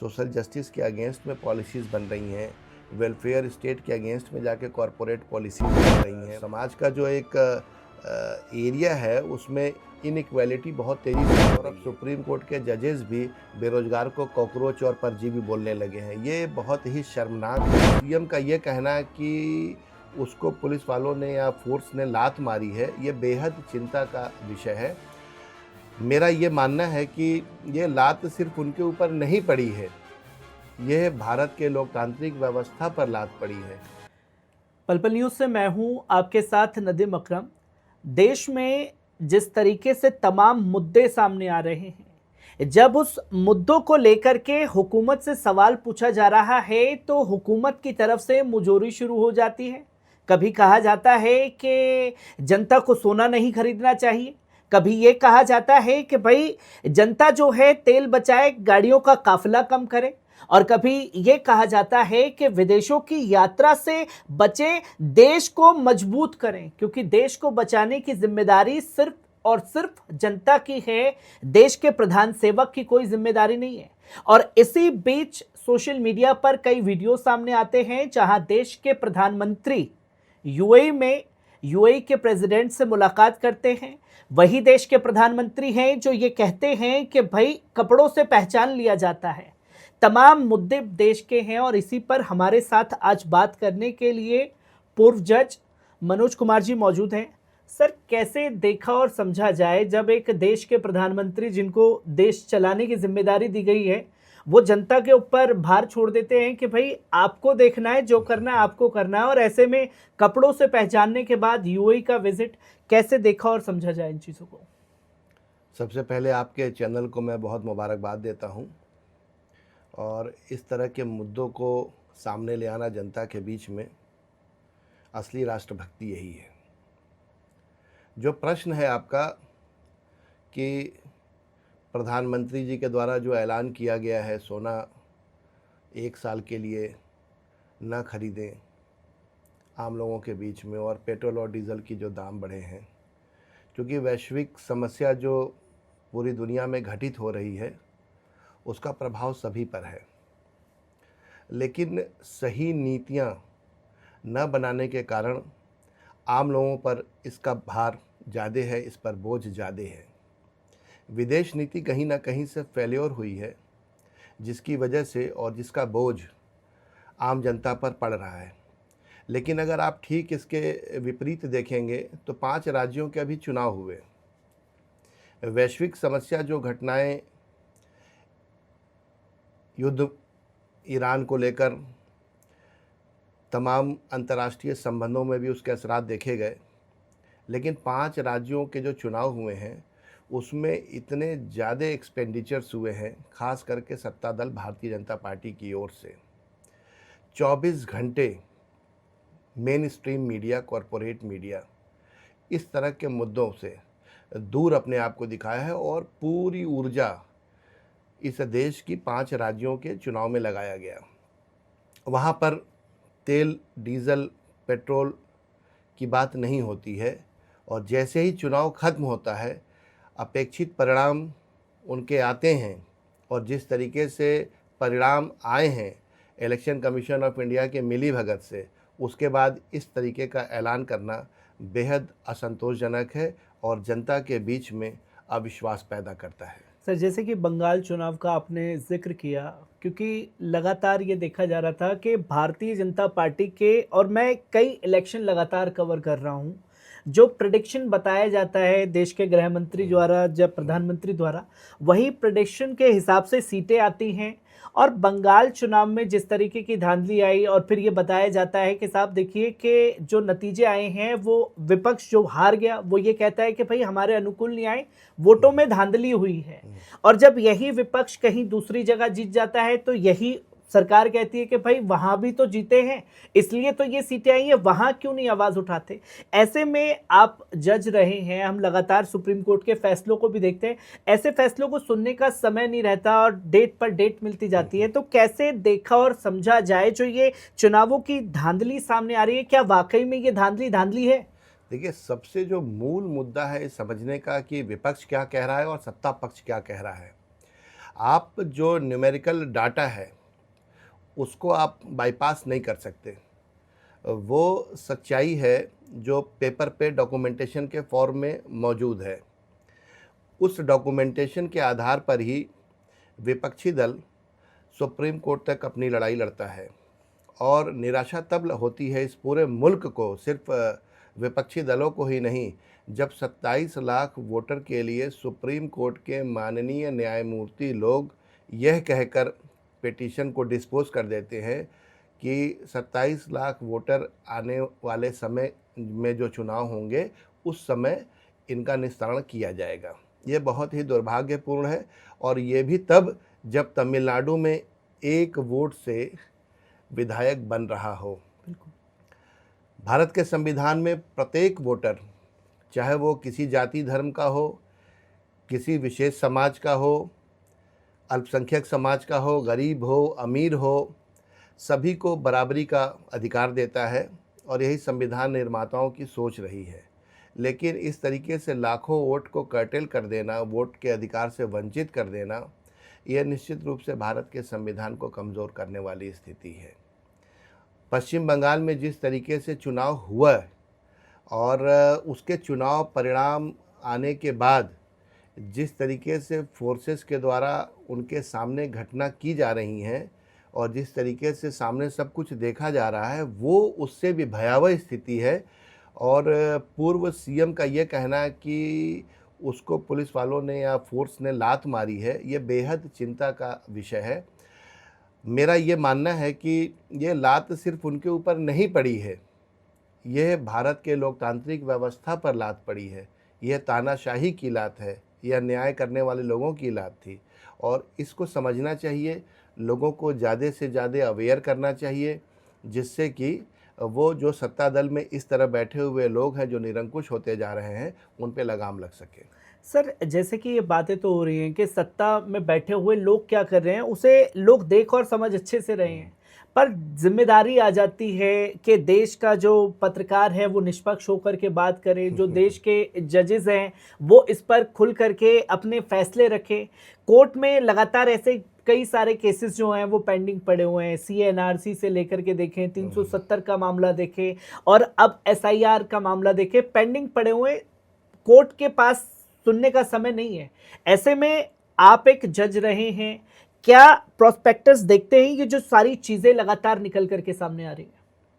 Social justice के against में policies बन रही हैं, वेलफेयर स्टेट के अगेंस्ट में जाके कॉरपोरेट पॉलिसीज़ बन रही हैं। समाज का जो एक एरिया है उसमें इनइक्वालिटी बहुत तेज़ी से और अब सुप्रीम कोर्ट के जजेस भी बेरोजगार को कॉकरोच और परजीवी बोलने लगे हैं। ये बहुत ही शर्मनाक है। सीएम का ये कहना है कि उसको पुलिस वालों ने या फोर्स ने लात मारी है, ये बेहद चिंता का विषय है। मेरा ये मानना है कि ये लात सिर्फ उनके ऊपर नहीं पड़ी है, यह भारत के लोकतांत्रिक व्यवस्था पर लात पड़ी है। पल-पल न्यूज़ से मैं हूं आपके साथ नदीम अकरम। देश में जिस तरीके से तमाम मुद्दे सामने आ रहे हैं, जब उस मुद्दों को लेकर के हुकूमत से सवाल पूछा जा रहा है तो हुकूमत की तरफ से मुजोरी शुरू हो जाती है। कभी कहा जाता है कि जनता को सोना नहीं खरीदना चाहिए, कभी ये कहा जाता है कि भाई जनता जो है तेल बचाए, गाड़ियों का काफिला कम करे, और कभी ये कहा जाता है कि विदेशों की यात्रा से बचें, देश को मजबूत करें, क्योंकि देश को बचाने की जिम्मेदारी सिर्फ और सिर्फ जनता की है, देश के प्रधान सेवक की कोई जिम्मेदारी नहीं है। और इसी बीच सोशल मीडिया पर कई वीडियो सामने आते हैं जहां देश के प्रधानमंत्री यूएई के प्रेसिडेंट से मुलाकात करते हैं। वही देश के प्रधानमंत्री हैं जो ये कहते हैं कि भाई कपड़ों से पहचान लिया जाता है। तमाम मुद्दे देश के हैं और इसी पर हमारे साथ आज बात करने के लिए पूर्व जज मनोज कुमार जी मौजूद हैं। सर, कैसे देखा और समझा जाए जब एक देश के प्रधानमंत्री जिनको देश चलाने की जिम्मेदारी दी गई है, वो जनता के ऊपर भार छोड़ देते हैं कि भाई आपको देखना है, जो करना है आपको करना है, और ऐसे में कपड़ों से पहचानने के बाद यूएई का विजिट, कैसे देखा और समझा जाए इन चीज़ों को? सबसे पहले आपके चैनल को मैं बहुत मुबारकबाद देता हूँ और इस तरह के मुद्दों को सामने ले आना जनता के बीच में असली राष्ट्रभक्ति यही है। जो प्रश्न है आपका कि प्रधानमंत्री जी के द्वारा जो ऐलान किया गया है सोना 1 साल के लिए न खरीदें आम लोगों के बीच में, और पेट्रोल और डीज़ल की जो दाम बढ़े हैं, क्योंकि वैश्विक समस्या जो पूरी दुनिया में घटित हो रही है उसका प्रभाव सभी पर है, लेकिन सही नीतियां न बनाने के कारण आम लोगों पर इसका भार ज़्यादा है, इस पर बोझ ज़्यादा है। विदेश नीति कहीं ना कहीं से फेल्योर हुई है, जिसकी वजह से और जिसका बोझ आम जनता पर पड़ रहा है। लेकिन अगर आप ठीक इसके विपरीत देखेंगे तो 5 राज्यों के अभी चुनाव हुए। वैश्विक समस्या जो घटनाएं, युद्ध ईरान को लेकर, तमाम अंतर्राष्ट्रीय संबंधों में भी उसके असरात देखे गए, लेकिन 5 राज्यों के जो चुनाव हुए हैं उसमें इतने ज़्यादा एक्सपेंडिचर्स हुए हैं, खास करके सत्ता दल भारतीय जनता पार्टी की ओर से। 24 घंटे main stream media, corporate media इस तरह के मुद्दों से दूर अपने आप को दिखाया है और पूरी ऊर्जा इस देश की 5 राज्यों के चुनाव में लगाया गया। वहाँ पर तेल, डीज़ल, पेट्रोल की बात नहीं होती है, और जैसे ही चुनाव ख़त्म होता है अपेक्षित परिणाम उनके आते हैं, और जिस तरीके से परिणाम आए हैं इलेक्शन कमीशन ऑफ इंडिया के मिलीभगत से, उसके बाद इस तरीके का ऐलान करना बेहद असंतोषजनक है और जनता के बीच में अविश्वास पैदा करता है। सर, जैसे कि बंगाल चुनाव का आपने जिक्र किया, क्योंकि लगातार ये देखा जा रहा था कि भारतीय जनता पार्टी के, और मैं कई इलेक्शन लगातार कवर कर रहा हूँ, जो प्रेडिक्शन बताया जाता है देश के गृह मंत्री द्वारा, जब प्रधानमंत्री द्वारा, वही प्रेडिक्शन के हिसाब से सीटें आती हैं। और बंगाल चुनाव में जिस तरीके की धांधली आई, और फिर ये बताया जाता है कि साहब देखिए कि जो नतीजे आए हैं वो विपक्ष जो हार गया वो ये कहता है कि भाई हमारे अनुकूल नहीं आए, वोटों में धांधली हुई है। और जब यही विपक्ष कहीं दूसरी जगह जीत जाता है तो यही सरकार कहती है कि भाई वहां भी तो जीते हैं, इसलिए तो ये सीटें आई हैं, वहां क्यों नहीं आवाज उठाते। ऐसे में आप जज रहे हैं, हम लगातार सुप्रीम कोर्ट के फैसलों को भी देखते हैं, ऐसे फैसलों को सुनने का समय नहीं रहता और डेट पर डेट मिलती जाती है। तो कैसे देखा और समझा जाए जो ये चुनावों की धांधली सामने आ रही है, क्या वाकई में ये धांधली है? देखिए, सबसे जो मूल मुद्दा है समझने का कि विपक्ष क्या कह रहा है और सत्ता पक्ष क्या कह रहा है। आप जो न्यूमेरिकल डाटा है उसको आप बाईपास नहीं कर सकते। वो सच्चाई है जो पेपर पे डॉक्यूमेंटेशन के फॉर्म में मौजूद है। उस डॉक्यूमेंटेशन के आधार पर ही विपक्षी दल सुप्रीम कोर्ट तक अपनी लड़ाई लड़ता है। और निराशा तब होती है इस पूरे मुल्क को, सिर्फ विपक्षी दलों को ही नहीं, जब 27 लाख वोटर के लिए सुप्रीम कोर्ट के माननीय न्यायमूर्ति लोग यह कहकर पिटीशन को डिस्पोज कर देते हैं कि 27 लाख वोटर आने वाले समय में जो चुनाव होंगे उस समय इनका निस्तारण किया जाएगा। ये बहुत ही दुर्भाग्यपूर्ण है। और ये भी तब जब तमिलनाडु में 1 वोट से विधायक बन रहा हो। बिल्कुल। भारत के संविधान में प्रत्येक वोटर, चाहे वो किसी जाति धर्म का हो, किसी विशेष समाज का हो, अल्पसंख्यक समाज का हो, गरीब हो, अमीर हो, सभी को बराबरी का अधिकार देता है। और यही संविधान निर्माताओं की सोच रही है। लेकिन इस तरीके से लाखों वोट को कर्टेल कर देना, वोट के अधिकार से वंचित कर देना, यह निश्चित रूप से भारत के संविधान को कमज़ोर करने वाली स्थिति है। पश्चिम बंगाल में जिस तरीके से चुनाव हुआ और उसके चुनाव परिणाम आने के बाद जिस तरीके से फोर्सेस के द्वारा उनके सामने घटना की जा रही हैं और जिस तरीके से सामने सब कुछ देखा जा रहा है, वो उससे भी भयावह स्थिति है। और पूर्व सीएम का ये कहना है कि उसको पुलिस वालों ने या फोर्स ने लात मारी है, ये बेहद चिंता का विषय है। मेरा ये मानना है कि ये लात सिर्फ उनके ऊपर नहीं पड़ी है, यह भारत के लोकतांत्रिक व्यवस्था पर लात पड़ी है। यह तानाशाही की लात है, यह न्याय करने वाले लोगों की लात थी। और इसको समझना चाहिए, लोगों को ज़्यादा से ज़्यादा अवेयर करना चाहिए, जिससे कि वो जो सत्ता दल में इस तरह बैठे हुए लोग हैं जो निरंकुश होते जा रहे हैं, उन पे लगाम लग सके। सर, जैसे कि ये बातें तो हो रही हैं कि सत्ता में बैठे हुए लोग क्या कर रहे हैं, उसे लोग देख और समझ अच्छे से रहे हैं, पर जिम्मेदारी आ जाती है कि देश का जो पत्रकार है वो निष्पक्ष होकर के बात करे, जो देश के जजेस हैं वो इस पर खुल करके अपने फैसले रखें। कोर्ट में लगातार ऐसे कई सारे केसेस जो हैं वो पेंडिंग पड़े हुए हैं, सीएनआरसी से लेकर के देखें, 370 का मामला देखें और अब एसआईआर का मामला देखें, पेंडिंग पड़े हुए, कोर्ट के पास सुनने का समय नहीं है। ऐसे में आप एक जज रहे हैं, क्या प्रोस्पेक्टस देखते हैं ये जो सारी चीजें लगातार निकल करके सामने आ रही है?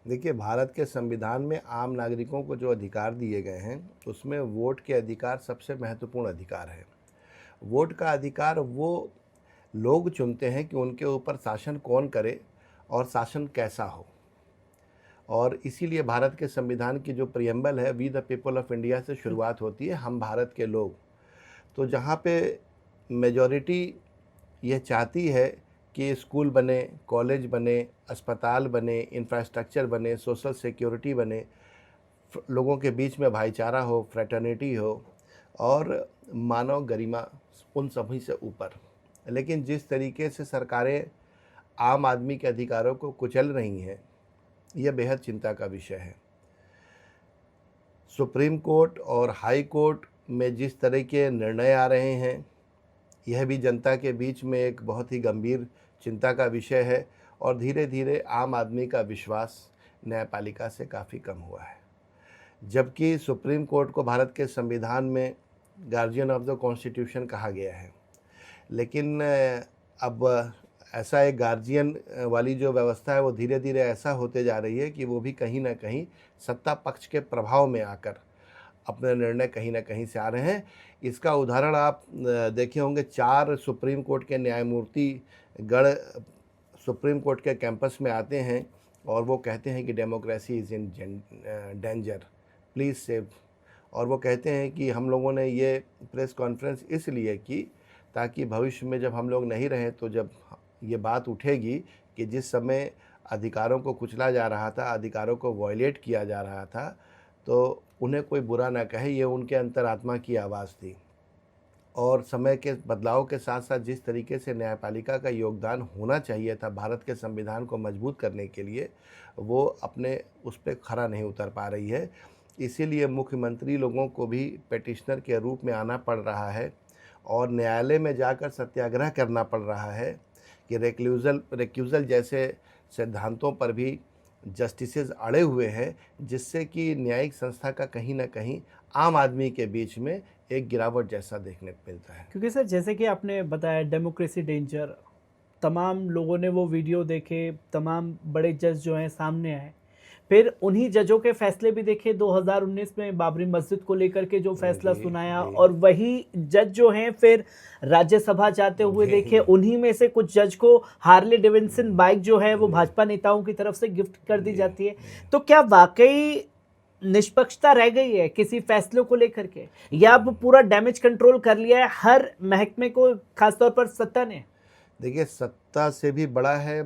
देखिए, भारत के संविधान में आम नागरिकों को जो अधिकार दिए गए हैं उसमें वोट के अधिकार सबसे महत्वपूर्ण अधिकार है। वोट का अधिकार वो लोग चुनते हैं कि उनके ऊपर शासन कौन करे और शासन कैसा हो। और इसीलिए भारत के संविधान की जो प्रियम्बल है, we the people of India से शुरुआत होती है, हम भारत के लोग। तो जहाँ पे मेजॉरिटी यह चाहती है कि स्कूल बने, कॉलेज बने, अस्पताल बने, इंफ्रास्ट्रक्चर बने, सोशल सिक्योरिटी बने, लोगों के बीच में भाईचारा हो, फ्रेटर्निटी हो और मानव गरिमा उन सभी से ऊपर। लेकिन जिस तरीके से सरकारें आम आदमी के अधिकारों को कुचल रही हैं, यह बेहद चिंता का विषय है। सुप्रीम कोर्ट और हाई कोर्ट में जिस तरह के निर्णय आ रहे हैं, यह भी जनता के बीच में एक बहुत ही गंभीर चिंता का विषय है। और धीरे धीरे आम आदमी का विश्वास न्यायपालिका से काफ़ी कम हुआ है। जबकि सुप्रीम कोर्ट को भारत के संविधान में गार्जियन ऑफ द कॉन्स्टिट्यूशन कहा गया है, लेकिन अब ऐसा एक गार्जियन वाली जो व्यवस्था है वो धीरे धीरे ऐसा होते जा रही है कि वो भी कहीं ना कहीं सत्ता पक्ष के प्रभाव में आकर अपने निर्णय कहीं ना कहीं से आ रहे हैं। इसका उदाहरण आप देखे होंगे, 4 सुप्रीम कोर्ट के न्यायमूर्ति गण सुप्रीम कोर्ट के कैंपस में आते हैं और वो कहते हैं कि democracy is in danger, please save. और वो कहते हैं कि हम लोगों ने ये प्रेस कॉन्फ्रेंस इसलिए की ताकि भविष्य में जब हम लोग नहीं रहें तो जब ये बात उठेगी कि जिस समय अधिकारों को कुचला जा रहा था, अधिकारों को वॉयलेट किया जा रहा था, तो उन्हें कोई बुरा ना कहे, ये उनके अंतरात्मा की आवाज़ थी। और समय के बदलाव के साथ साथ जिस तरीके से न्यायपालिका का योगदान होना चाहिए था भारत के संविधान को मजबूत करने के लिए, वो अपने उस पर खरा नहीं उतर पा रही है। इसीलिए मुख्यमंत्री लोगों को भी पेटिशनर के रूप में आना पड़ रहा है और न्यायालय में जाकर सत्याग्रह करना पड़ रहा है कि रेक्यूज़ल जैसे सिद्धांतों पर भी जस्टिसेस अड़े हुए हैं, जिससे कि न्यायिक संस्था का कहीं न कहीं आम आदमी के बीच में एक गिरावट जैसा देखने को मिलता है। क्योंकि सर जैसे कि आपने बताया डेमोक्रेसी डेंजर, तमाम लोगों ने वो वीडियो देखे, तमाम बड़े जज जो हैं सामने आए। फिर उन्हीं जजों के फैसले भी देखे 2019 में बाबरी मस्जिद को लेकर के जो फैसला जी, सुनाया, जी। और वही जज जो हैं फिर राज्यसभा जाते हुए जी, देखे। उन्हीं में से कुछ जज को हार्ले डेविडसन बाइक जो है वो भाजपा नेताओं की तरफ से गिफ्ट कर दी जी, जाती है। तो क्या वाकई निष्पक्षता रह गई है किसी फैसलों को लेकर के, या अब पूरा डैमेज कंट्रोल कर लिया है हर महकमे को, खासतौर पर सत्ता ने? देखिए, सत्ता से भी बड़ा है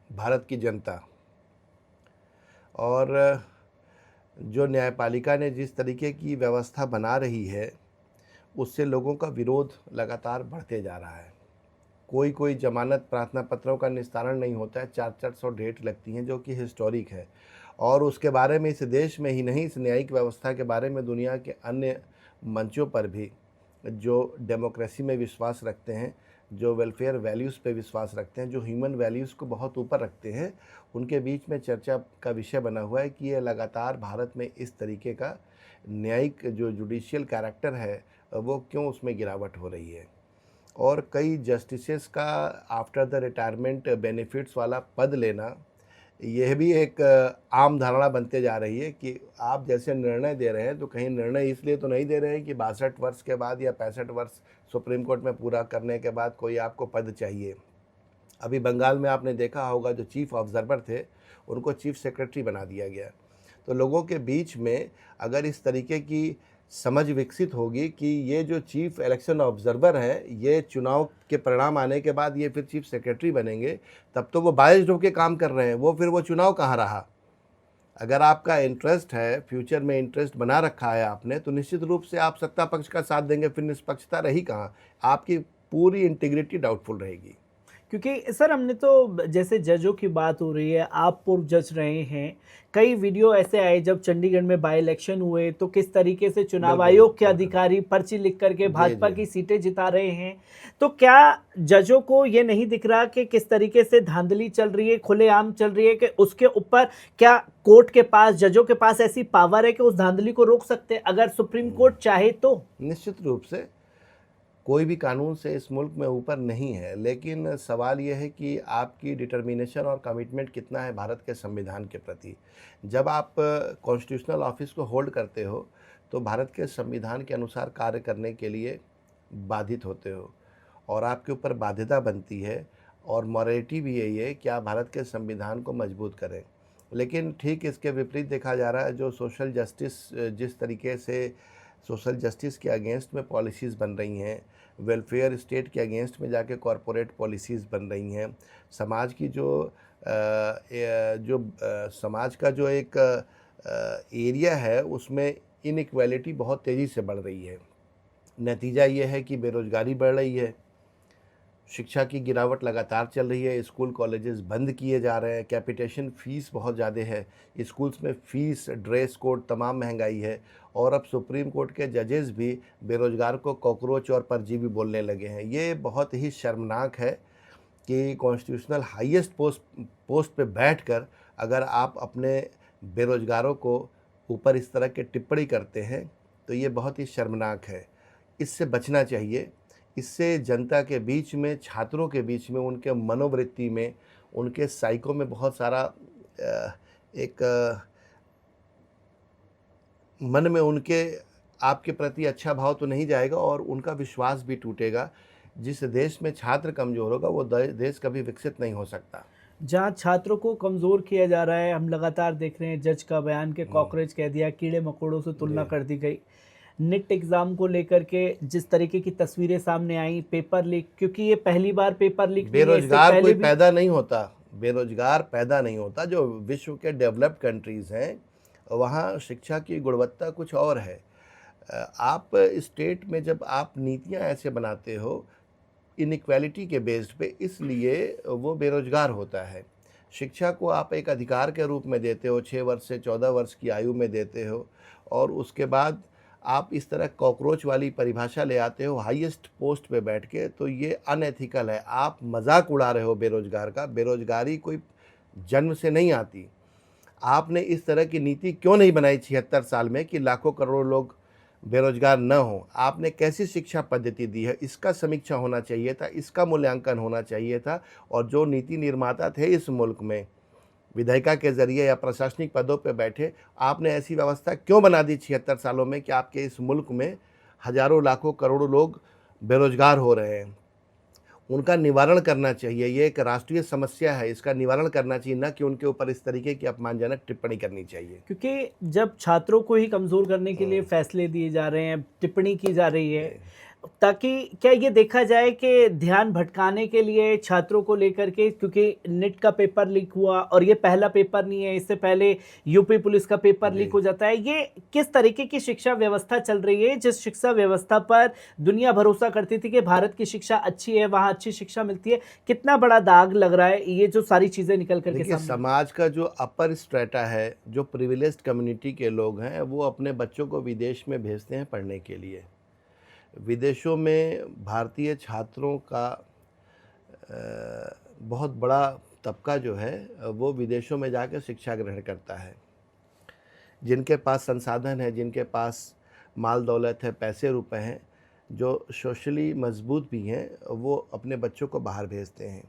भारत की जनता। और जो न्यायपालिका ने जिस तरीके की व्यवस्था बना रही है, उससे लोगों का विरोध लगातार बढ़ते जा रहा है। कोई जमानत प्रार्थना पत्रों का निस्तारण नहीं होता है, 400 डेट लगती हैं, जो कि हिस्टोरिक है। और उसके बारे में इस देश में ही नहीं, इस न्यायिक व्यवस्था के बारे में दुनिया के अन्य मंचों पर भी जो डेमोक्रेसी में विश्वास रखते हैं, जो वेलफेयर वैल्यूज़ पे विश्वास रखते हैं, जो ह्यूमन वैल्यूज़ को बहुत ऊपर रखते हैं, उनके बीच में चर्चा का विषय बना हुआ है कि ये लगातार भारत में इस तरीके का न्यायिक जो जुडिशियल कैरेक्टर है, वो क्यों उसमें गिरावट हो रही है। और कई जस्टिसेस का आफ्टर द रिटायरमेंट बेनिफिट्स वाला पद लेना, यह भी एक आम धारणा बनते जा रही है कि आप जैसे निर्णय दे रहे हैं, तो कहीं निर्णय इसलिए तो नहीं दे रहे हैं कि 62 वर्ष के बाद या 65 वर्ष सुप्रीम कोर्ट में पूरा करने के बाद कोई आपको पद चाहिए। अभी बंगाल में आपने देखा होगा, जो चीफ ऑब्जर्वर थे उनको चीफ सेक्रेटरी बना दिया गया। तो लोगों के बीच में अगर इस तरीके की समझ विकसित होगी कि ये जो चीफ इलेक्शन ऑब्जर्वर है, ये चुनाव के परिणाम आने के बाद ये फिर चीफ सेक्रेटरी बनेंगे, तब तो वो बायस्ड होकर काम कर रहे हैं, वो फिर वो चुनाव कहाँ रहा। अगर आपका इंटरेस्ट है, फ्यूचर में इंटरेस्ट बना रखा है आपने, तो निश्चित रूप से आप सत्ता पक्ष का साथ देंगे, फिर निष्पक्षता रही कहाँ। आपकी पूरी इंटीग्रिटी डाउटफुल रहेगी। क्योंकि सर हमने तो, जैसे जजों की बात हो रही है, आप पूर्व जज रहे हैं, कई वीडियो ऐसे आए जब चंडीगढ़ में बाई इलेक्शन हुए तो किस तरीके से चुनाव बिल्कुल, आयोग के बिल्कुल। अधिकारी पर्ची लिख करके जी, भाजपा जी। की सीटें जिता रहे हैं। तो क्या जजों को ये नहीं दिख रहा कि किस तरीके से धांधली चल रही है, खुलेआम चल रही है, कि उसके ऊपर क्या कोर्ट के पास, जजों के पास ऐसी पावर है कि उस धांधली को रोक सकते हैं अगर सुप्रीम कोर्ट चाहे तो? निश्चित रूप से कोई भी कानून से इस मुल्क में ऊपर नहीं है, लेकिन सवाल यह है कि आपकी डिटर्मिनेशन और कमिटमेंट कितना है भारत के संविधान के प्रति। जब आप कॉन्स्टिट्यूशनल ऑफिस को होल्ड करते हो, तो भारत के संविधान के अनुसार कार्य करने के लिए बाधित होते हो, और आपके ऊपर बाध्यता बनती है, और मॉरलिटी भी यही है कि आप भारत के संविधान को मजबूत करें। लेकिन ठीक इसके विपरीत देखा जा रहा है, जो सोशल जस्टिस, जिस तरीके से सोशल जस्टिस के अगेंस्ट में पॉलिसीज़ बन रही हैं, वेलफेयर स्टेट के अगेंस्ट में जाके कॉरपोरेट पॉलिसीज़ बन रही हैं, समाज की समाज का जो एक एरिया है, उसमें इनइक्वालिटी बहुत तेज़ी से बढ़ रही है। नतीजा ये है कि बेरोज़गारी बढ़ रही है, शिक्षा की गिरावट लगातार चल रही है, स्कूल कॉलेजेस बंद किए जा रहे हैं, कैपिटेशन फ़ीस बहुत ज़्यादा है, स्कूल्स में फ़ीस, ड्रेस कोड, तमाम महंगाई है। और अब सुप्रीम कोर्ट के जजेस भी बेरोज़गार को कॉकरोच और परजीवी बोलने लगे हैं। ये बहुत ही शर्मनाक है कि कॉन्स्टिट्यूशनल हाईएस्ट पोस्ट पे बैठकर अगर आप अपने बेरोज़गारों को ऊपर इस तरह के टिप्पणी करते हैं, तो ये बहुत ही शर्मनाक है। इससे बचना चाहिए। इससे जनता के बीच में, छात्रों के बीच में, उनके मनोवृत्ति में, उनके साइको में बहुत सारा मन में उनके आपके प्रति अच्छा भाव तो नहीं जाएगा, और उनका विश्वास भी टूटेगा। जिस देश में छात्र कमज़ोर होगा, वो देश कभी विकसित नहीं हो सकता। जहाँ छात्रों को कमज़ोर किया जा रहा है, हम लगातार देख रहे हैं जज का बयान के कॉकरोच कह दिया, कीड़े मकोड़ों से तुलना कर दी गई। नेट एग्ज़ाम को लेकर के जिस तरीके की तस्वीरें सामने आई, पेपर लीक, क्योंकि ये पहली बार पेपर लीक नहीं है, इससे बेरोजगार पहले कोई भी पैदा नहीं होता, बेरोजगार पैदा नहीं होता। जो विश्व के डेवलप्ड कंट्रीज़ हैं, वहाँ शिक्षा की गुणवत्ता कुछ और है। आप स्टेट में जब आप नीतियाँ ऐसे बनाते हो इनइक्वालिटी के बेस्ड पे, इसलिए वो बेरोजगार होता है। शिक्षा को आप एक अधिकार के रूप में देते हो, 6 वर्ष से 14 वर्ष की आयु में देते हो, और उसके बाद आप इस तरह कॉकरोच वाली परिभाषा ले आते हो हाईएस्ट पोस्ट पे बैठ के, तो ये अनएथिकल है। आप मजाक उड़ा रहे हो बेरोजगार का। बेरोजगारी कोई जन्म से नहीं आती। आपने इस तरह की नीति क्यों नहीं बनाई 76 साल में कि लाखों करोड़ों लोग बेरोजगार न हों? आपने कैसी शिक्षा पद्धति दी है, इसका समीक्षा होना चाहिए था, इसका मूल्यांकन होना चाहिए था। और जो नीति निर्माता थे इस मुल्क में, विधायिका के ज़रिए या प्रशासनिक पदों पे बैठे, आपने ऐसी व्यवस्था क्यों बना दी 76 सालों में कि आपके इस मुल्क में हज़ारों लाखों करोड़ों लोग बेरोजगार हो रहे हैं? उनका निवारण करना चाहिए। ये एक राष्ट्रीय समस्या है, इसका निवारण करना चाहिए, ना कि उनके ऊपर इस तरीके की अपमानजनक टिप्पणी करनी चाहिए। क्योंकि जब छात्रों को ही कमज़ोर करने के लिए फैसले दिए जा रहे हैं, टिप्पणी की जा रही है, ताकि क्या ये देखा जाए कि ध्यान भटकाने के लिए छात्रों को लेकर के, क्योंकि नेट का पेपर लीक हुआ और ये पहला पेपर नहीं है, इससे पहले यूपी पुलिस का पेपर लीक हो जाता है। ये किस तरीके की शिक्षा व्यवस्था चल रही है, जिस शिक्षा व्यवस्था पर दुनिया भरोसा करती थी कि भारत की शिक्षा अच्छी है, वहाँ अच्छी शिक्षा मिलती है, कितना बड़ा दाग लग रहा है ये जो सारी चीज़ें निकल करके देखिए, सामने। समाज का जो अपर स्ट्रेटा है, जो प्रिविलेज्ड कम्युनिटी के लोग हैं, वो अपने बच्चों को विदेश में भेजते हैं पढ़ने के लिए। विदेशों में भारतीय छात्रों का बहुत बड़ा तबका जो है वो विदेशों में जाकर शिक्षा ग्रहण करता है। जिनके पास संसाधन है, जिनके पास माल दौलत है, पैसे रुपए हैं, जो सोशली मजबूत भी हैं, वो अपने बच्चों को बाहर भेजते हैं।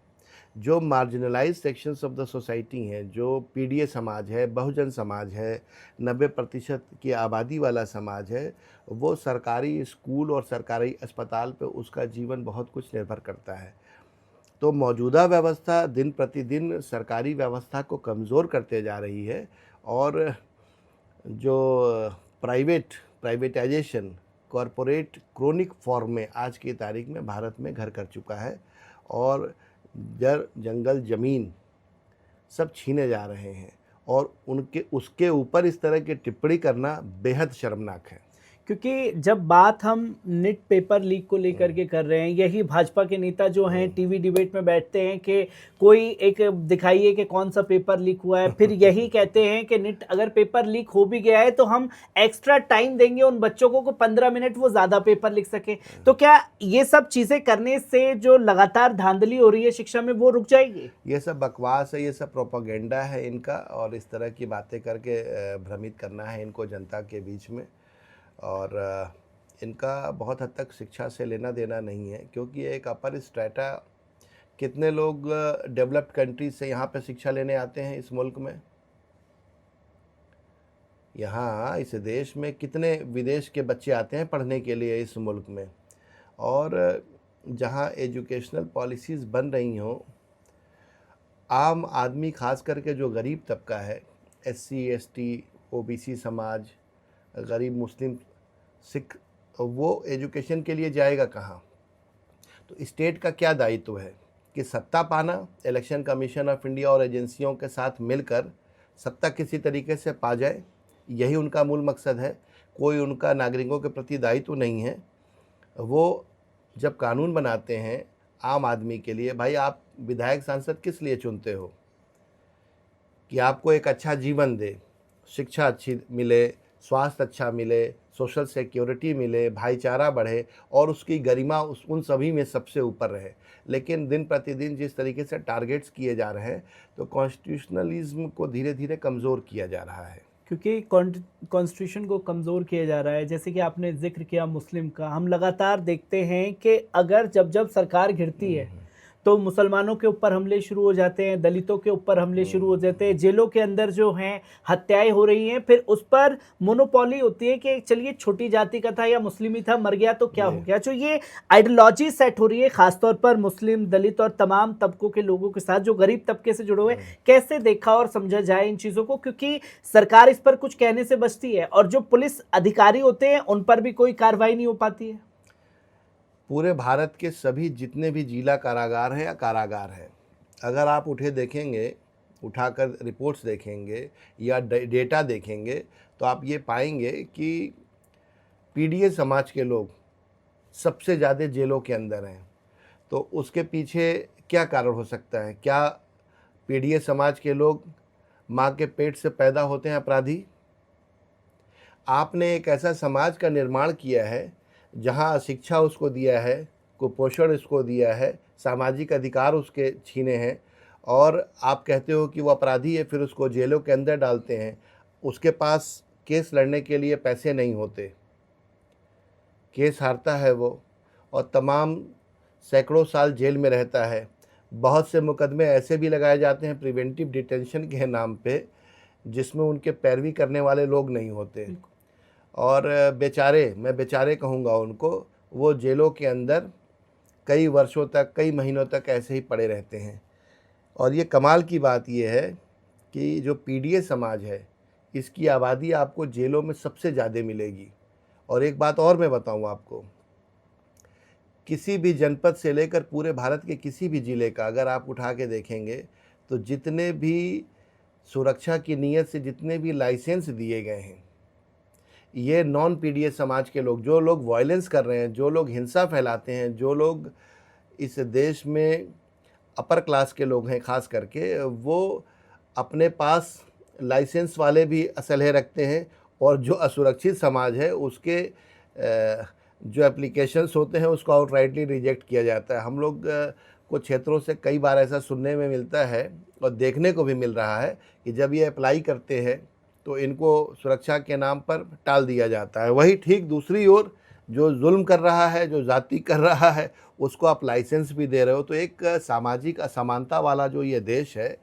जो marginalize sections of the society हैं, जो पीडीए समाज है, बहुजन समाज है, 90% की आबादी वाला समाज है, वो सरकारी स्कूल और सरकारी अस्पताल पे उसका जीवन बहुत कुछ निर्भर करता है। तो मौजूदा व्यवस्था दिन प्रतिदिन सरकारी व्यवस्था को कमज़ोर करते जा रही है। और जो प्राइवेटाइजेशन, कॉरपोरेट क्रोनिक फॉर्म में आज की तारीख में भारत में घर कर चुका है। और जंगल ज़मीन सब छीने जा रहे हैं, और उसके ऊपर इस तरह की टिप्पणी करना बेहद शर्मनाक है। क्योंकि जब बात हम नेट पेपर लीक को लेकर के कर रहे हैं, यही भाजपा के नेता जो हैं टीवी डिबेट में बैठते हैं कि कोई एक दिखाइए कि कौन सा पेपर लीक हुआ है, फिर यही कहते हैं कि नेट अगर पेपर लीक हो भी गया है तो हम एक्स्ट्रा टाइम देंगे उन बच्चों को 15 मिनट वो ज़्यादा पेपर लिख सके। तो क्या ये सब चीज़ें करने से जो लगातार धांधली हो रही है शिक्षा में वो रुक जाएगी? ये सब बकवास है, ये सब प्रोपागेंडा है इनका, और इस तरह की बातें करके भ्रमित करना है इनको जनता के बीच में। और इनका बहुत हद तक शिक्षा से लेना देना नहीं है, क्योंकि एक अपर स्ट्रेटा, कितने लोग डेवलप्ड कंट्रीज से यहाँ पे शिक्षा लेने आते हैं इस मुल्क में? यहाँ इस देश में कितने विदेश के बच्चे आते हैं पढ़ने के लिए इस मुल्क में? और जहाँ एजुकेशनल पॉलिसीज़ बन रही हों, आम आदमी, खास करके जो गरीब तबका है, SC ST OBC समाज, गरीब मुस्लिम सिख, वो एजुकेशन के लिए जाएगा कहाँ? तो स्टेट का क्या दायित्व है कि सत्ता पाना, इलेक्शन कमीशन ऑफ इंडिया और एजेंसियों के साथ मिलकर सत्ता किसी तरीके से पा जाए, यही उनका मूल मकसद है। कोई उनका नागरिकों के प्रति दायित्व नहीं है। वो जब कानून बनाते हैं आम आदमी के लिए, भाई आप विधायक सांसद किस लिए चुनते हो? कि आपको एक अच्छा जीवन दे, शिक्षा अच्छी मिले, स्वास्थ्य अच्छा मिले, सोशल सिक्योरिटी मिले, भाईचारा बढ़े और उसकी गरिमा उन सभी में सबसे ऊपर रहे। लेकिन दिन प्रतिदिन जिस तरीके से टारगेट्स किए जा रहे हैं, तो कॉन्स्टिट्यूशनलिज्म को धीरे धीरे कमज़ोर किया जा रहा है। क्योंकि कॉन्स्टिट्यूशन को कमज़ोर किया जा रहा है। जैसे कि आपने जिक्र किया मुस्लिम का, हम लगातार देखते हैं कि अगर जब सरकार गिरती है तो मुसलमानों के ऊपर हमले शुरू हो जाते हैं, दलितों के ऊपर हमले शुरू हो जाते हैं, जेलों के अंदर जो हैं हत्याएं हो रही हैं, फिर उस पर मोनोपोली होती है कि चलिए छोटी जाति का था या मुस्लिम ही था, मर गया तो क्या हो गया। जो ये आइडियोलॉजी सेट हो रही है खासतौर पर मुस्लिम, दलित और तमाम तबकों के लोगों के साथ जो गरीब तबके से जुड़े हुए, कैसे देखा और समझा जाए इन चीज़ों को? क्योंकि सरकार इस पर कुछ कहने से बचती है और जो पुलिस अधिकारी होते हैं उन पर भी कोई कार्रवाई नहीं हो पाती है। पूरे भारत के सभी जितने भी जिला कारागार हैं या कारागार हैं, अगर आप देखेंगे, उठाकर रिपोर्ट्स देखेंगे या डेटा देखेंगे, तो आप ये पाएंगे कि पीडीए समाज के लोग सबसे ज़्यादा जेलों के अंदर हैं। तो उसके पीछे क्या कारण हो सकता है? क्या पीडीए समाज के लोग माँ के पेट से पैदा होते हैं अपराधी? आपने एक ऐसा समाज का निर्माण किया है जहाँ शिक्षा उसको दिया है, कुपोषण उसको दिया है, सामाजिक अधिकार उसके छीने हैं, और आप कहते हो कि वो अपराधी है, फिर उसको जेलों के अंदर डालते हैं। उसके पास केस लड़ने के लिए पैसे नहीं होते, केस हारता है वो, और तमाम सैकड़ों साल जेल में रहता है। बहुत से मुकदमे ऐसे भी लगाए जाते हैं प्रिवेंटिव डिटेंशन के नाम पे, जिसमें उनके पैरवी करने वाले लोग नहीं होते। बिल्कुल। और बेचारे, मैं बेचारे कहूँगा उनको, वो जेलों के अंदर कई वर्षों तक, कई महीनों तक ऐसे ही पड़े रहते हैं। और ये कमाल की बात ये है कि जो पीडीए समाज है, इसकी आबादी आपको जेलों में सबसे ज़्यादा मिलेगी। और एक बात और मैं बताऊँ आपको, किसी भी जनपद से लेकर पूरे भारत के किसी भी ज़िले का अगर आप उठा के देखेंगे, तो जितने भी सुरक्षा की नीयत से जितने भी लाइसेंस दिए गए हैं, ये नॉन पीडीए समाज के लोग, जो लोग वायलेंस कर रहे हैं, जो लोग हिंसा फैलाते हैं, जो लोग इस देश में अपर क्लास के लोग हैं ख़ास करके, वो अपने पास लाइसेंस वाले भी असलहे रखते हैं, और जो असुरक्षित समाज है उसके जो एप्लीकेशंस होते हैं उसको आउटराइटली रिजेक्ट किया जाता है। हम लोग को क्षेत्रों से कई बार ऐसा सुनने में मिलता है और देखने को भी मिल रहा है कि जब ये अप्लाई करते हैं तो इनको सुरक्षा के नाम पर टाल दिया जाता है। वही ठीक दूसरी ओर जो जुल्म कर रहा है, जो जाति कर रहा है, उसको आप लाइसेंस भी दे रहे हो। तो एक सामाजिक असमानता वाला जो ये देश है,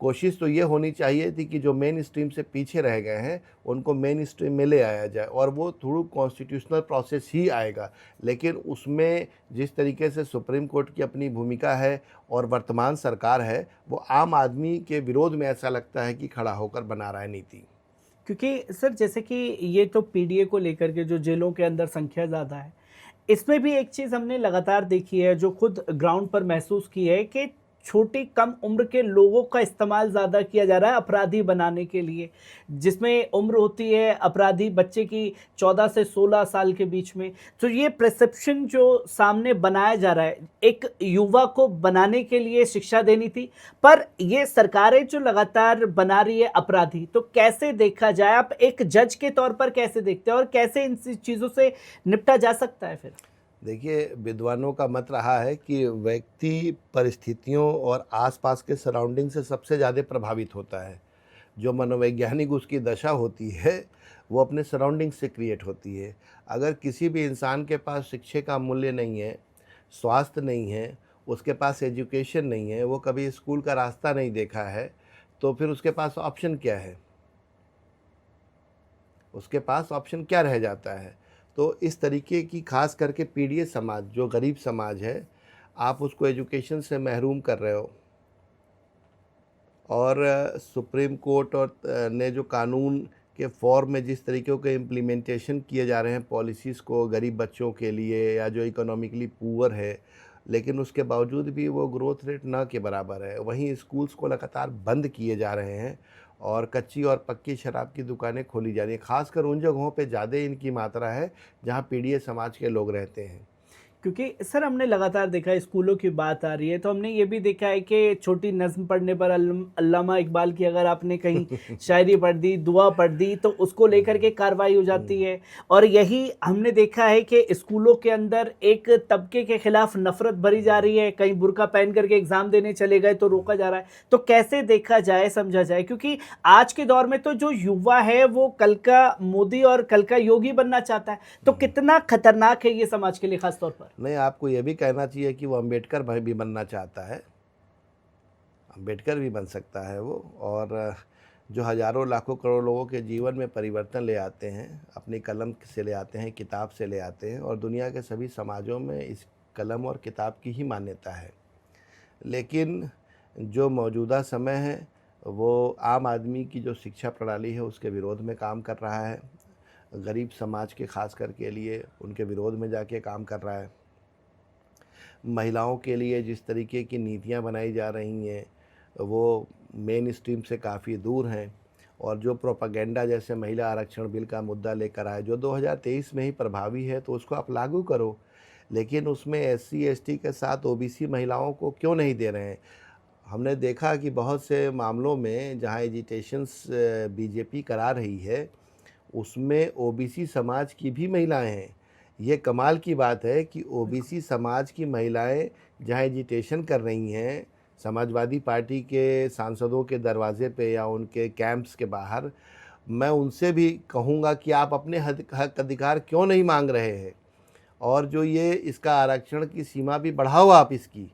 कोशिश तो ये होनी चाहिए थी कि जो मेन स्ट्रीम से पीछे रह गए हैं उनको मेन स्ट्रीम में ले आया जाए, और वो थ्रू कॉन्स्टिट्यूशनल प्रोसेस ही आएगा। लेकिन उसमें जिस तरीके से सुप्रीम कोर्ट की अपनी भूमिका है और वर्तमान सरकार है, वो आम आदमी के विरोध में ऐसा लगता है कि खड़ा होकर बना रहा है नीति। क्योंकि सर जैसे कि ये तो पीडीए को लेकर के जो जेलों के अंदर संख्या ज़्यादा है, इसमें भी एक चीज़ हमने लगातार देखी है, जो खुद ग्राउंड पर महसूस की है कि छोटी कम उम्र के लोगों का इस्तेमाल ज़्यादा किया जा रहा है अपराधी बनाने के लिए, जिसमें उम्र होती है अपराधी बच्चे की 14 से 16 साल के बीच में। तो ये परसेप्शन जो सामने बनाया जा रहा है, एक युवा को बनाने के लिए शिक्षा देनी थी, पर ये सरकारें जो लगातार बना रही है अपराधी, तो कैसे देखा जाए? आप एक जज के तौर पर कैसे देखते हैं और कैसे इन चीज़ों से निपटा जा सकता है फिर? देखिए, विद्वानों का मत रहा है कि व्यक्ति परिस्थितियों और आसपास के सराउंडिंग से सबसे ज़्यादा प्रभावित होता है। जो मनोवैज्ञानिक उसकी दशा होती है, वो अपने सराउंडिंग से क्रिएट होती है। अगर किसी भी इंसान के पास शिक्षा का मूल्य नहीं है, स्वास्थ्य नहीं है, उसके पास एजुकेशन नहीं है, वो कभी स्कूल का रास्ता नहीं देखा है, तो फिर उसके पास ऑप्शन क्या है? उसके पास ऑप्शन क्या रह जाता है? तो इस तरीके की खास करके पीडीए समाज, जो गरीब समाज है, आप उसको एजुकेशन से महरूम कर रहे हो। और सुप्रीम कोर्ट और ने जो कानून के फॉर्म में जिस तरीके के इम्प्लीमेंटेशन किए जा रहे हैं पॉलिसीज़ को गरीब बच्चों के लिए या जो इकोनॉमिकली पुअर है, लेकिन उसके बावजूद भी वो ग्रोथ रेट ना के बराबर है। वहीं स्कूल्स को लगातार बंद किए जा रहे हैं और कच्ची और पक्की शराब की दुकानें खोली जा रही हैं। ख़ासकर उन जगहों पे ज़्यादा इनकी मात्रा है जहाँ पीडीए समाज के लोग रहते हैं। क्योंकि सर हमने लगातार देखा है, स्कूलों की बात आ रही है, तो हमने ये भी देखा है कि छोटी नज़्म पढ़ने पर अल्लामा इकबाल की अगर आपने कहीं शायरी पढ़ दी, दुआ पढ़ दी, तो उसको लेकर के कार्रवाई हो जाती है। और यही हमने देखा है कि स्कूलों के अंदर एक तबके के खिलाफ नफरत भरी जा रही है, कहीं बुर्का पहन करके एग्ज़ाम देने चले गए तो रोका जा रहा है। तो कैसे देखा जाए, समझा जाए? क्योंकि आज के दौर में तो जो युवा है वो कल का मोदी और कल का योगी बनना चाहता है, तो कितना खतरनाक है ये समाज के लिए खास तौर पर? नहीं, आपको ये भी कहना चाहिए कि वो अम्बेडकर भाई भी बनना चाहता है। अम्बेडकर भी बन सकता है वो, और जो हज़ारों लाखों करोड़ लोगों के जीवन में परिवर्तन ले आते हैं, अपनी कलम से ले आते हैं, किताब से ले आते हैं, और दुनिया के सभी समाजों में इस कलम और किताब की ही मान्यता है। लेकिन जो मौजूदा समय है वो आम आदमी की जो शिक्षा प्रणाली है उसके विरोध में काम कर रहा है। गरीब समाज के खास कर के लिए उनके विरोध में जाके काम कर रहा है। महिलाओं के लिए जिस तरीके की नीतियाँ बनाई जा रही हैं वो मेन स्ट्रीम से काफ़ी दूर हैं, और जो प्रोपागेंडा जैसे महिला आरक्षण बिल का मुद्दा लेकर आए जो 2023 में ही प्रभावी है, तो उसको आप लागू करो, लेकिन उसमें एससी एसटी के साथ ओबीसी महिलाओं को क्यों नहीं दे रहे हैं? हमने देखा कि बहुत से मामलों में जहाँ एजिटेशंस बीजेपी करा रही है उसमें ओबीसी समाज की भी महिलाएं हैं। ये कमाल की बात है कि ओबीसी समाज की महिलाएं जहां एजिटेशन कर रही हैं समाजवादी पार्टी के सांसदों के दरवाजे पे या उनके कैंप्स के बाहर, मैं उनसे भी कहूँगा कि आप अपने हक अधिकार क्यों नहीं मांग रहे हैं। और जो ये इसका आरक्षण की सीमा भी बढ़ाओ आप इसकी,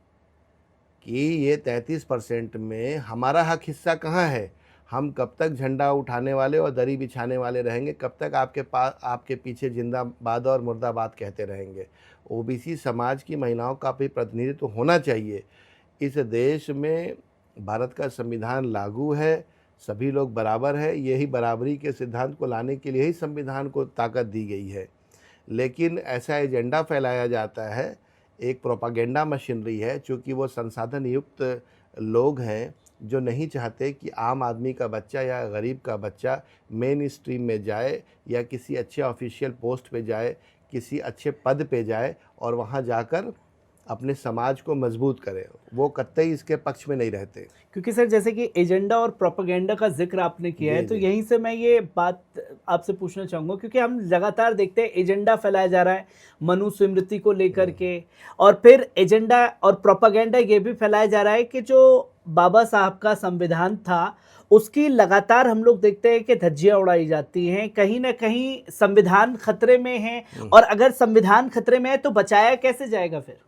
कि ये 33% में हमारा हक हिस्सा कहाँ है। हम कब तक झंडा उठाने वाले और दरी बिछाने वाले रहेंगे, कब तक आपके पीछे जिंदाबाद और मुर्दाबाद कहते रहेंगे। ओबीसी समाज की महिलाओं का भी प्रतिनिधित्व होना चाहिए। इस देश में भारत का संविधान लागू है, सभी लोग बराबर है, यही बराबरी के सिद्धांत को लाने के लिए ही संविधान को ताकत दी गई है। लेकिन ऐसा एजेंडा फैलाया जाता है, एक प्रोपागेंडा मशीनरी है, चूँकि वो संसाधन युक्त लोग हैं जो नहीं चाहते कि आम आदमी का बच्चा या गरीब का बच्चा मेन स्ट्रीम में जाए या किसी अच्छे ऑफिशियल पोस्ट पे जाए, किसी अच्छे पद पे जाए और वहाँ जाकर अपने समाज को मजबूत करे। वो कतई इसके पक्ष में नहीं रहते। क्योंकि सर जैसे कि एजेंडा और प्रोपेगेंडा का जिक्र आपने किया है, जी, तो जी। यहीं से मैं ये बात आपसे पूछना चाहूँगा, क्योंकि हम लगातार देखते हैं एजेंडा फैलाया जा रहा है मनुस्मृति को लेकर के, और फिर एजेंडा और प्रोपेगेंडा ये भी फैलाया जा रहा है कि जो बाबा साहब का संविधान था उसकी लगातार हम लोग देखते हैं कि धज्जियां उड़ाई जाती हैं, कहीं ना कहीं संविधान खतरे में है, और अगर संविधान खतरे में है तो बचाया कैसे जाएगा फिर?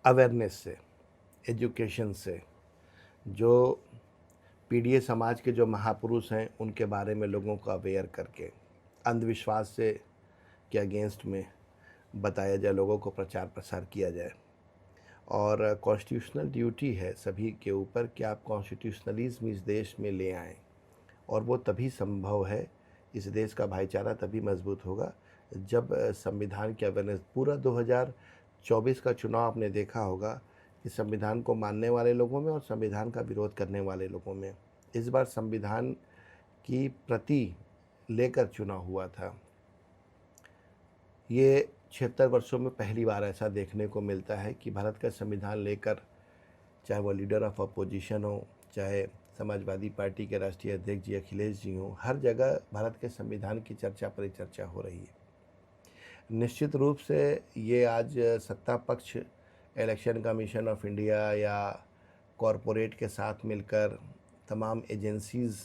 अवेयरनेस से, एजुकेशन से, जो पीडीए समाज के जो महापुरुष हैं उनके बारे में लोगों को अवेयर करके, अंधविश्वास से के अगेंस्ट में बताया जाए, लोगों को प्रचार प्रसार किया जाए। और कॉन्स्टिट्यूशनल ड्यूटी है सभी के ऊपर कि आप कॉन्स्टिट्यूशनलिज्म इस देश में ले आएँ, और वो तभी संभव है, इस देश का भाईचारा तभी मजबूत होगा जब संविधान की अवेयरनेस। पूरा 2024 का चुनाव आपने देखा होगा कि संविधान को मानने वाले लोगों में और संविधान का विरोध करने वाले लोगों में, इस बार संविधान की प्रति लेकर चुनाव हुआ था। ये 76 वर्षों में पहली बार ऐसा देखने को मिलता है कि भारत का संविधान लेकर, चाहे वो लीडर ऑफ अपोजिशन हो, चाहे समाजवादी पार्टी के राष्ट्रीय अध्यक्ष जी अखिलेश जी हों, हर जगह भारत के संविधान की चर्चा परिचर्चा हो रही है। निश्चित रूप से ये आज सत्ता पक्ष इलेक्शन कमीशन ऑफ इंडिया या कॉरपोरेट के साथ मिलकर तमाम एजेंसीज़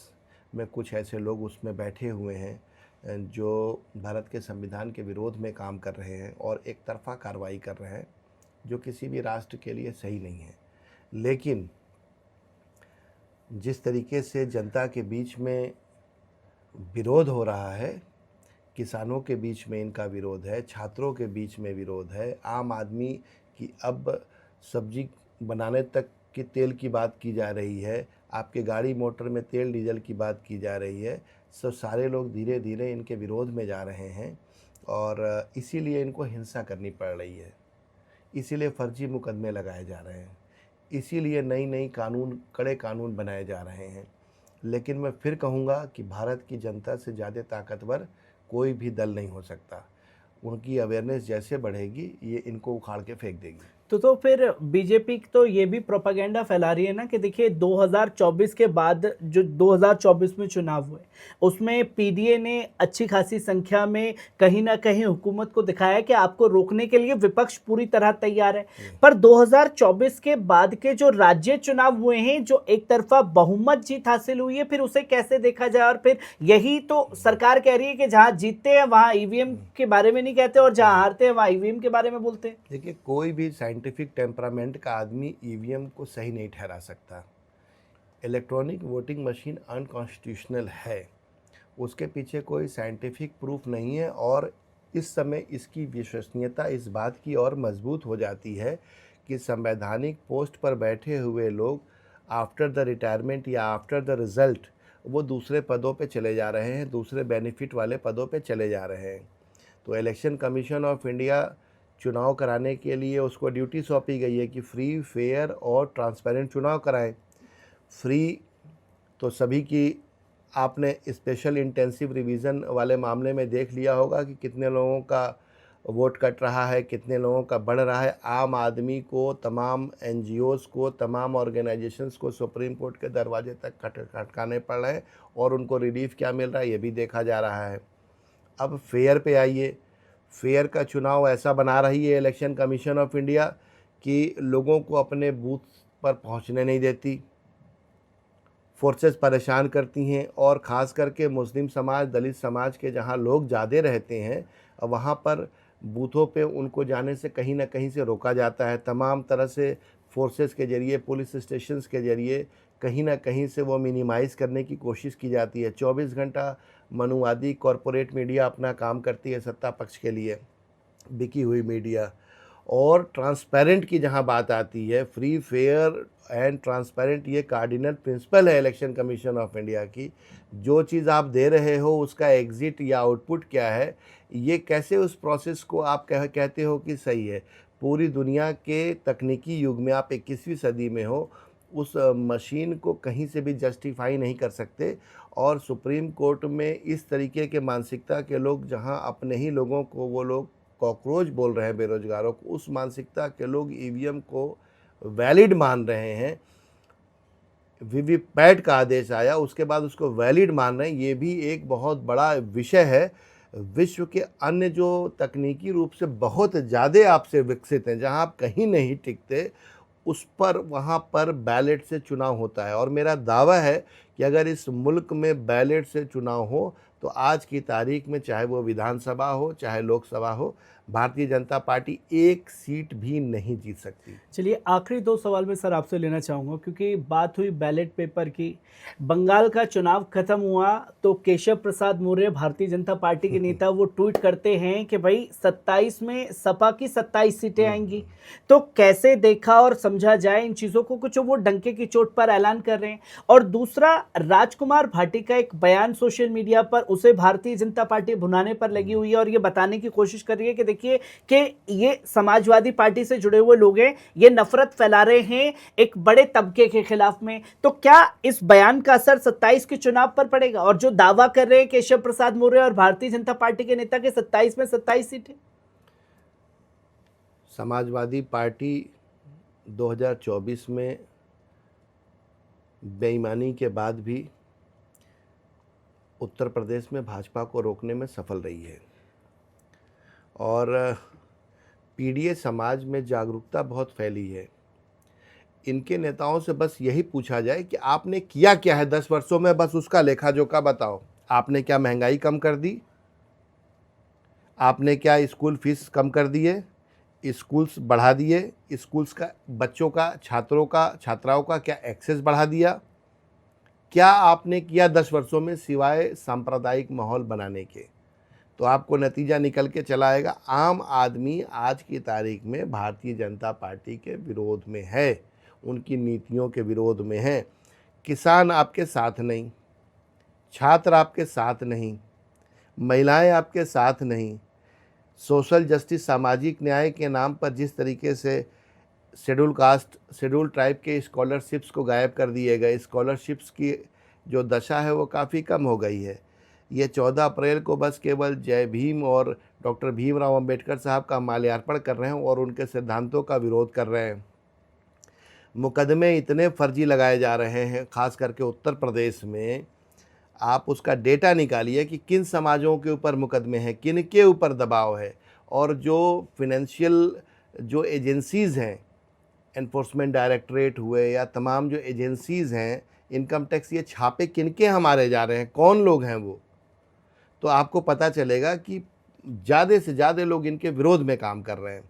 में कुछ ऐसे लोग उसमें बैठे हुए हैं जो भारत के संविधान के विरोध में काम कर रहे हैं और एक तरफा कार्रवाई कर रहे हैं, जो किसी भी राष्ट्र के लिए सही नहीं है। लेकिन जिस तरीके से जनता के बीच में विरोध हो रहा है, किसानों के बीच में इनका विरोध है, छात्रों के बीच में विरोध है, आम आदमी की अब सब्जी बनाने तक की तेल की बात की जा रही है, आपके गाड़ी मोटर में तेल डीजल की बात की जा रही है, सब सारे लोग धीरे धीरे इनके विरोध में जा रहे हैं और इसीलिए इनको हिंसा करनी पड़ रही है, इसीलिए फर्जी मुकदमे लगाए जा रहे हैं, इसीलिए नई नई कानून, कड़े कानून बनाए जा रहे हैं। लेकिन मैं फिर कहूँगा कि भारत की जनता से ज़्यादा ताकतवर कोई भी दल नहीं हो सकता। उनकी अवेयरनेस जैसे बढ़ेगी, ये इनको उखाड़ के फेंक देगी। तो फिर बीजेपी तो ये भी प्रोपागेंडा फैला रही है ना कि देखिए 2024 के बाद जो 2024 में चुनाव हुए उसमें पीडीए ने अच्छी खासी संख्या में कहीं ना कहीं हुकूमत को दिखाया कि आपको रोकने के लिए विपक्ष पूरी तरह तैयार है, पर 2024 के बाद के जो राज्य चुनाव हुए हैं, जो एक तरफा बहुमत जीत हासिल हुई है, फिर उसे कैसे देखा जाए? और फिर यही तो सरकार कह रही है कि जहां जीतते हैं वहां ईवीएम के बारे में नहीं कहते और जहां हारते हैं वहां ईवीएम के बारे में बोलते हैं। देखिए, कोई भी साइंटिफिक टेम्परामेंट का आदमी ईवीएम को सही नहीं ठहरा सकता। इलेक्ट्रॉनिक वोटिंग मशीन अनकॉन्स्टिट्यूशनल है, उसके पीछे कोई साइंटिफिक प्रूफ नहीं है और इस समय इसकी विश्वसनीयता इस बात की और मजबूत हो जाती है कि संवैधानिक पोस्ट पर बैठे हुए लोग आफ्टर द रिटायरमेंट या आफ्टर द रिज़ल्ट वो दूसरे पदों पे चले जा रहे हैं, दूसरे बेनिफिट वाले पदों पे चले जा रहे हैं। तो इलेक्शन कमीशन ऑफ इंडिया चुनाव कराने के लिए उसको ड्यूटी सौंपी गई है कि फ्री, फेयर और ट्रांसपेरेंट चुनाव कराएं। फ्री तो सभी की, आपने स्पेशल इंटेंसिव रिवीजन वाले मामले में देख लिया होगा कि कितने लोगों का वोट कट रहा है, कितने लोगों का बढ़ रहा है। आम आदमी को, तमाम एनजीओज़ को, तमाम ऑर्गेनाइजेशंस को सुप्रीम कोर्ट के दरवाजे तक खटखटाने पड़ रहे हैं और उनको रिलीफ क्या मिल रहा है ये भी देखा जा रहा है। अब फेयर पे आइए। फेयर का चुनाव ऐसा बना रही है इलेक्शन कमीशन ऑफ इंडिया कि लोगों को अपने बूथ पर पहुंचने नहीं देती, फोर्सेस परेशान करती हैं, और ख़ास करके मुस्लिम समाज, दलित समाज के जहां लोग ज़्यादा रहते हैं वहां पर बूथों पे उनको जाने से कहीं ना कहीं से रोका जाता है। तमाम तरह से फोर्सेस के ज़रिए, पुलिस स्टेशंस के ज़रिए कहीं ना कहीं से वो मिनिमाइज़ करने की कोशिश की जाती है। 24 घंटा मनुवादी कॉरपोरेट मीडिया अपना काम करती है सत्ता पक्ष के लिए, बिकी हुई मीडिया। और ट्रांसपेरेंट की जहां बात आती है, फ्री, फेयर एंड ट्रांसपेरेंट, ये कार्डिनल प्रिंसिपल है इलेक्शन कमीशन ऑफ इंडिया की। जो चीज़ आप दे रहे हो उसका एग्ज़िट या आउटपुट क्या है, ये कैसे उस प्रोसेस को आप कहते हो कि सही है। पूरी दुनिया के तकनीकी युग में, आप 21वीं सदी में हो, उस मशीन को कहीं से भी जस्टिफाई नहीं कर सकते। और सुप्रीम कोर्ट में इस तरीके के मानसिकता के लोग, जहां अपने ही लोगों को वो लोग कॉकरोच बोल रहे हैं, बेरोजगारों को, उस मानसिकता के लोग ईवीएम को वैलिड मान रहे हैं। वीवीपैट का आदेश आया, उसके बाद उसको वैलिड मान रहे हैं। ये भी एक बहुत बड़ा विषय है। विश्व के अन्य जो तकनीकी रूप से बहुत ज़्यादा आपसे विकसित हैं, जहां आप कहीं नहीं टिकते, उस पर वहाँ पर बैलेट से चुनाव होता है। और मेरा दावा है कि अगर इस मुल्क में बैलेट से चुनाव हो तो आज की तारीख में, चाहे वो विधानसभा हो चाहे लोकसभा हो, भारतीय जनता पार्टी एक सीट भी नहीं जीत सकती। चलिए, आखिरी दो सवाल मैं सर आपसे लेना चाहूँगा, क्योंकि बात हुई बैलेट पेपर की। बंगाल का चुनाव खत्म हुआ तो केशव प्रसाद मौर्य, भारतीय जनता पार्टी के नेता, वो ट्वीट करते हैं कि भाई 27 में सपा की 27 सीटें आएंगी। तो कैसे देखा और समझा जाए इन चीज़ों को, कुछ वो डंके की चोट पर ऐलान कर रहे हैं। और दूसरा, राजकुमार भाटी का एक बयान सोशल मीडिया पर, उसे भारतीय जनता पार्टी भुनाने पर लगी हुई है और ये बताने की कोशिश कर रही है कि देखिए कि ये समाजवादी पार्टी से जुड़े हुए लोग हैं, ये नफरत फैला रहे हैं एक बड़े तबके के खिलाफ में। तो क्या इस बयान का असर 27 के चुनाव पर पड़ेगा? और जो दावा कर रहे हैं केशव प्रसाद मौर्य और भारतीय जनता पार्टी के नेता के 27 में 27 सीटें। समाजवादी पार्टी 2024 में बेईमानी के बाद भी उत्तर प्रदेश में भाजपा को रोकने में सफल रही है। और पीडीए समाज में जागरूकता बहुत फैली है। इनके नेताओं से बस यही पूछा जाए कि आपने किया क्या है 10 वर्षों में, बस उसका लेखा जोखा बताओ। आपने क्या महंगाई कम कर दी? आपने क्या स्कूल फीस कम कर दिए? स्कूल्स बढ़ा दिए? स्कूल्स का बच्चों का, छात्रों का, छात्राओं का क्या एक्सेस बढ़ा दिया? क्या आपने किया 10 वर्षों में सिवाय सांप्रदायिक माहौल बनाने के? तो आपको नतीजा निकल के चला आएगा। आम आदमी आज की तारीख में भारतीय जनता पार्टी के विरोध में है, उनकी नीतियों के विरोध में है। किसान आपके साथ नहीं, छात्र आपके साथ नहीं, महिलाएं आपके साथ नहीं। सोशल जस्टिस, सामाजिक न्याय के नाम पर जिस तरीके से शेड्यूल कास्ट, शेड्यूल ट्राइब के स्कॉलरशिप्स को गायब कर दिए गए, स्कॉलरशिप्स की जो दशा है वो काफ़ी कम हो गई है। ये 14 अप्रैल को बस केवल जय भीम और डॉक्टर भीमराव अंबेडकर साहब का माल्यार्पण कर रहे हैं और उनके सिद्धांतों का विरोध कर रहे हैं। मुकदमे इतने फर्जी लगाए जा रहे हैं, ख़ास करके उत्तर प्रदेश में। आप उसका डेटा निकालिए कि किन समाजों के ऊपर मुकदमे हैं, किन के ऊपर दबाव है। और जो फिनेंशियल जो एजेंसीज़ हैं, एनफोर्समेंट डायरेक्टरेट हुए या तमाम जो एजेंसीज़ हैं, इनकम टैक्स, ये छापे किनके हमारे जा रहे हैं, कौन लोग हैं वो, तो आपको पता चलेगा कि ज़्यादा से ज़्यादा लोग इनके विरोध में काम कर रहे हैं,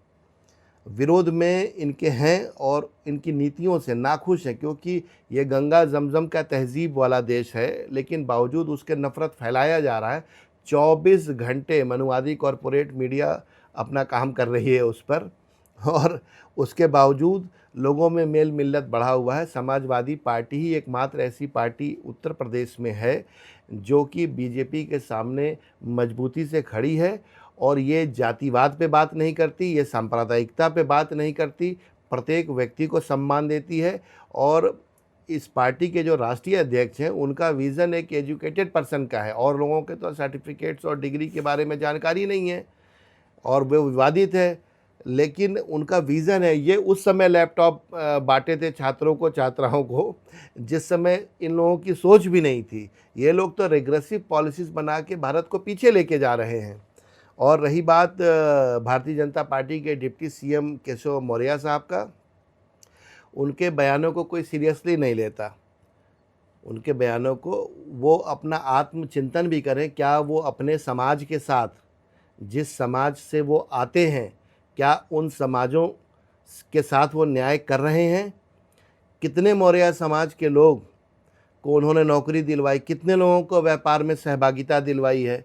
विरोध में इनके हैं और इनकी नीतियों से नाखुश हैं। क्योंकि ये गंगा जमजम का तहजीब वाला देश है, लेकिन बावजूद उसके नफ़रत फैलाया जा रहा है। 24 घंटे मनुवादी कॉरपोरेट मीडिया अपना काम कर रही है उस पर, और उसके बावजूद लोगों में मेल मिल्लत बढ़ा हुआ है। समाजवादी पार्टी ही एकमात्र ऐसी पार्टी उत्तर प्रदेश में है जो कि बीजेपी के सामने मजबूती से खड़ी है। और ये जातिवाद पे बात नहीं करती, ये सांप्रदायिकता पे बात नहीं करती, प्रत्येक व्यक्ति को सम्मान देती है। और इस पार्टी के जो राष्ट्रीय अध्यक्ष हैं, उनका विज़न एक एजुकेटेड पर्सन का है, और लोगों के तो सर्टिफिकेट्स और डिग्री के बारे में जानकारी नहीं है। और वो विवादित है, लेकिन उनका विज़न है। ये उस समय लैपटॉप बाँटे थे छात्रों को, छात्राओं को, जिस समय इन लोगों की सोच भी नहीं थी। ये लोग तो रिग्रेसिव पॉलिसीज़ बना के भारत को पीछे लेके जा रहे हैं। और रही बात भारतीय जनता पार्टी के डिप्टी सीएम केशव मौर्य साहब का, उनके बयानों को कोई सीरियसली नहीं लेता। उनके बयानों को वो अपना आत्मचिंतन भी करें, क्या वो अपने समाज के साथ, जिस समाज से वो आते हैं, क्या उन समाजों के साथ वो न्याय कर रहे हैं? कितने मौर्य समाज के लोग को उन्होंने नौकरी दिलवाई, कितने लोगों को व्यापार में सहभागिता दिलवाई है?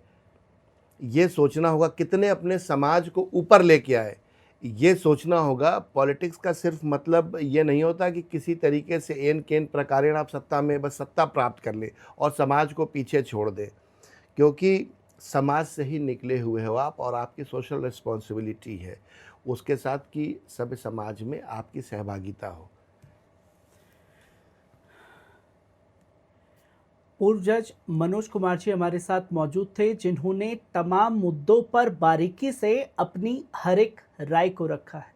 ये सोचना होगा। कितने अपने समाज को ऊपर लेके आए, ये सोचना होगा। पॉलिटिक्स का सिर्फ मतलब ये नहीं होता कि किसी तरीके से एन केन प्रकारेण आप सत्ता में बस सत्ता प्राप्त कर ले और समाज को पीछे छोड़ दे, क्योंकि समाज से ही निकले हुए हो आप और आपकी सोशल रिस्पॉन्सिबिलिटी है उसके साथ कि सभ्य समाज में आपकी सहभागिता हो। पूर्व जज मनोज कुमार जी हमारे साथ मौजूद थे, जिन्होंने तमाम मुद्दों पर बारीकी से अपनी हर एक राय को रखा है।